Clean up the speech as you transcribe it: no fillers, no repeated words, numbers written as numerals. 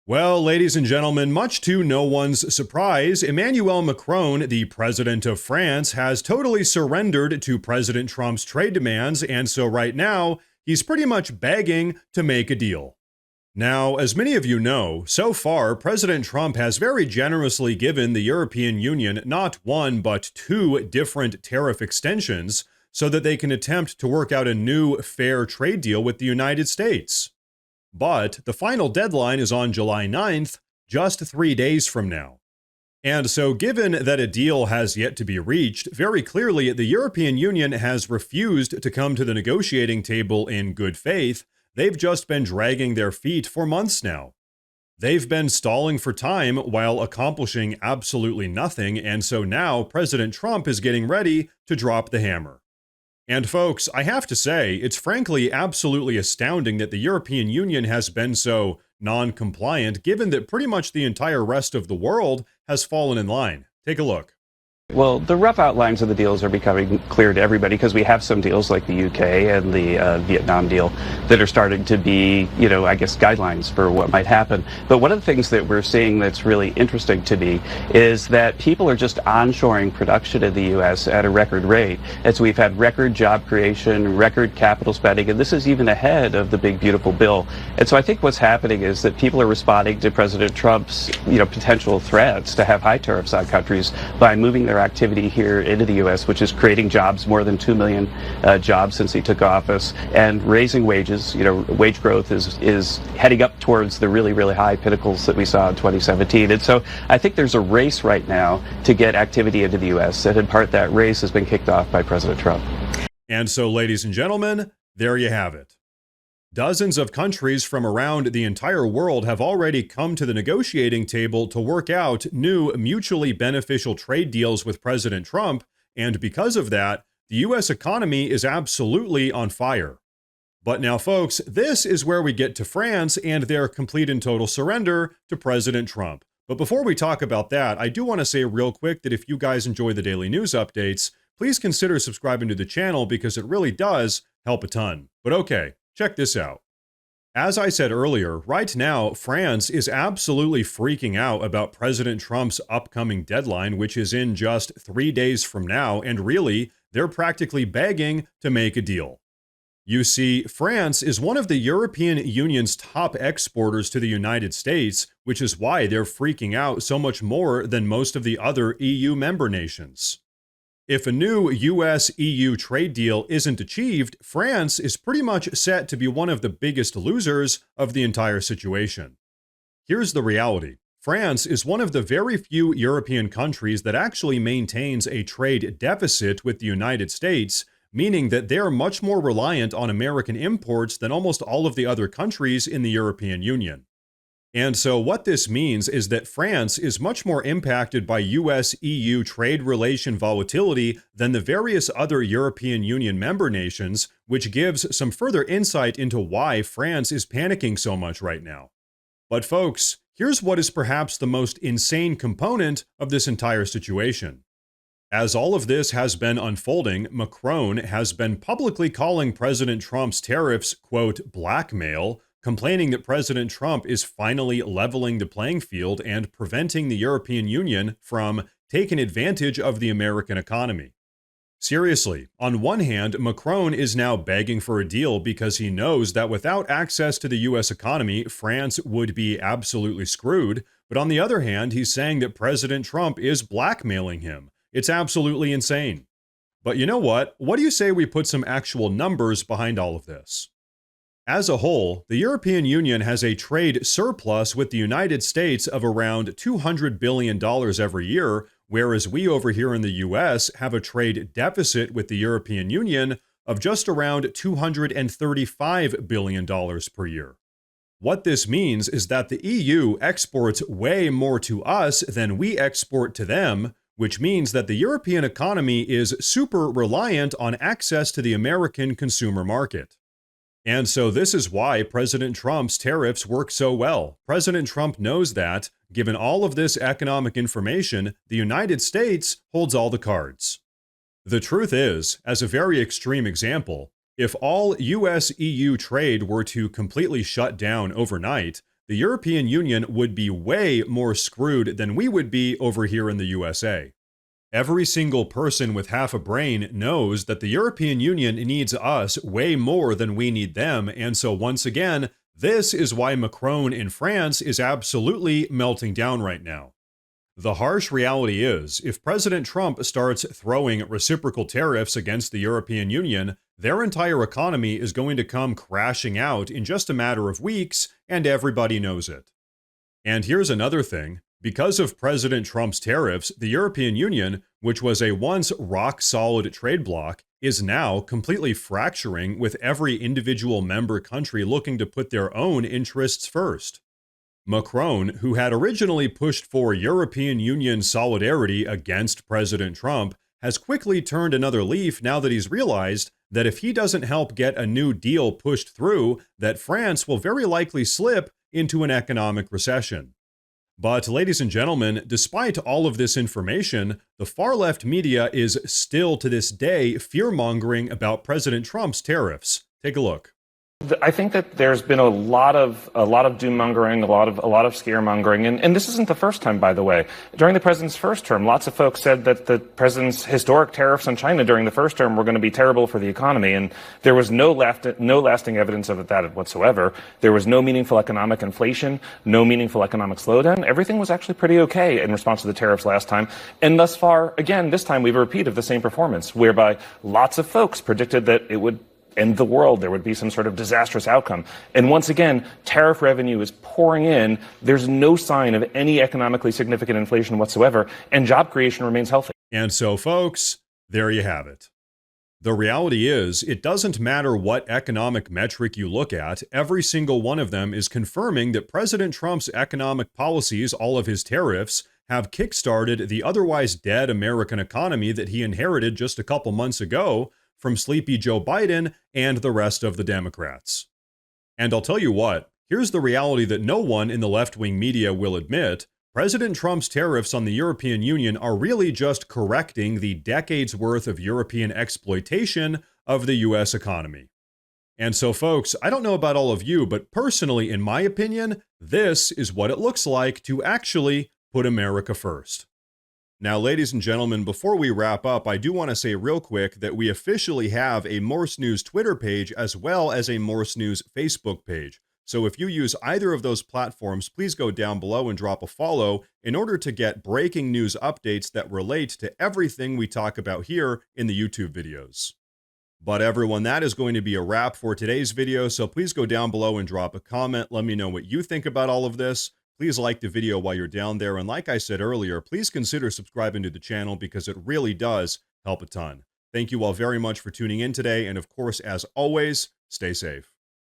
Well, ladies and gentlemen, much to no one's surprise, Emmanuel Macron, the president of France, has totally surrendered to President Trump's trade demands, and so right now, he's pretty much begging to make a deal. Now, as many of you know, so far, President Trump has very generously given the European Union not one, but two different tariff extensions so that they can attempt to work out a new fair trade deal with the United States. But the final deadline is on July 9th, just 3 days from now. And so, given that a deal has yet to be reached, very clearly the European Union has refused to come to the negotiating table in good faith. They've just been dragging their feet for months now. They've been stalling for time while accomplishing absolutely nothing, and so now President Trump is getting ready to drop the hammer. And folks, I have to say, it's frankly absolutely astounding that the European Union has been so non-compliant, given that pretty much the entire rest of the world has fallen in line. Take a look. Well, the rough outlines of the deals are becoming clear to everybody because we have some deals like the UK and the Vietnam deal that are starting to be, I guess, guidelines for what might happen. But one of the things that we're seeing that's really interesting to me is that people are just onshoring production in the U.S. at a record rate, as we've had record job creation, record capital spending, and this is even ahead of the big, beautiful bill. And so I think what's happening is that people are responding to President Trump's, potential threats to have high tariffs on countries by moving their activity here into the U.S., which is creating jobs, more than 2 million jobs since he took office, and raising wages. Wage growth is heading up towards the really, really high pinnacles that we saw in 2017. And so I think there's a race right now to get activity into the U.S., and in part that race has been kicked off by President Trump. And so, ladies and gentlemen, there you have it. Dozens of countries from around the entire world have already come to the negotiating table to work out new mutually beneficial trade deals with President Trump, and because of that, the U.S. economy is absolutely on fire. But now, folks, this is where we get to France and their complete and total surrender to President Trump. But before we talk about that, I do want to say real quick that if you guys enjoy the daily news updates, please consider subscribing to the channel because it really does help a ton. But okay. Check this out. As I said earlier, right now, France is absolutely freaking out about President Trump's upcoming deadline, which is in just 3 days from now, and really, they're practically begging to make a deal. You see, France is one of the European Union's top exporters to the United States, which is why they're freaking out so much more than most of the other EU member nations. If a new US-EU trade deal isn't achieved, France is pretty much set to be one of the biggest losers of the entire situation. Here's the reality. France is one of the very few European countries that actually maintains a trade deficit with the United States, meaning that they're much more reliant on American imports than almost all of the other countries in the European Union. And so what this means is that France is much more impacted by US-EU trade relation volatility than the various other European Union member nations, which gives some further insight into why France is panicking so much right now. But folks, here's what is perhaps the most insane component of this entire situation. As all of this has been unfolding, Macron has been publicly calling President Trump's tariffs, quote, blackmail, complaining that President Trump is finally leveling the playing field and preventing the European Union from taking advantage of the American economy. Seriously, on one hand, Macron is now begging for a deal because he knows that without access to the US economy, France would be absolutely screwed. But on the other hand, he's saying that President Trump is blackmailing him. It's absolutely insane. But you know what? What do you say we put some actual numbers behind all of this? As a whole, the European Union has a trade surplus with the United States of around $200 billion every year, whereas we over here in the US have a trade deficit with the European Union of just around $235 billion per year. What this means is that the EU exports way more to us than we export to them, which means that the European economy is super reliant on access to the American consumer market. And so this is why President Trump's tariffs work so well. President Trump knows that, given all of this economic information, the United States holds all the cards. The truth is, as a very extreme example, if all US-EU trade were to completely shut down overnight, the European Union would be way more screwed than we would be over here in the USA. Every single person with half a brain knows that the European Union needs us way more than we need them, and so once again, this is why Macron in France is absolutely melting down right now. The harsh reality is, if President Trump starts throwing reciprocal tariffs against the European Union, their entire economy is going to come crashing out in just a matter of weeks, and everybody knows it. And here's another thing. Because of President Trump's tariffs, the European Union, which was a once rock-solid trade bloc, is now completely fracturing, with every individual member country looking to put their own interests first. Macron, who had originally pushed for European Union solidarity against President Trump, has quickly turned another leaf now that he's realized that if he doesn't help get a new deal pushed through, that France will very likely slip into an economic recession. But, ladies and gentlemen, despite all of this information, the far-left media is still to this day fear-mongering about President Trump's tariffs. Take a look. I think that there's been a lot of doom-mongering, a lot of scare-mongering, and this isn't the first time, by the way. During the president's first term, lots of folks said that the president's historic tariffs on China during the first term were going to be terrible for the economy, and there was no lasting evidence of that whatsoever. There was no meaningful economic inflation, no meaningful economic slowdown. Everything was actually pretty okay in response to the tariffs last time, and thus far, again, this time we have a repeat of the same performance, whereby lots of folks predicted that it would end the world, there would be some sort of disastrous outcome. And once again, tariff revenue is pouring in. There's no sign of any economically significant inflation whatsoever, and job creation remains healthy. And so, folks, there you have it. The reality is, it doesn't matter what economic metric you look at, every single one of them is confirming that President Trump's economic policies, all of his tariffs, have kickstarted the otherwise dead American economy that he inherited just a couple months ago from sleepy Joe Biden and the rest of the Democrats. And I'll tell you what, here's the reality that no one in the left-wing media will admit. President Trump's tariffs on the European Union are really just correcting the decades worth of European exploitation of the US economy. And so, folks, I don't know about all of you, but personally, in my opinion, this is what it looks like to actually put America first. Now, ladies and gentlemen, before we wrap up, I do want to say real quick that we officially have a Morse News Twitter page as well as a Morse News Facebook page. So if you use either of those platforms, please go down below and drop a follow in order to get breaking news updates that relate to everything we talk about here in the YouTube videos. But everyone, that is going to be a wrap for today's video, so please go down below and drop a comment. Let me know what you think about all of this. Please like the video while you're down there, and like I said earlier, please consider subscribing to the channel because it really does help a ton. Thank you all very much for tuning in today, and of course, as always, stay safe.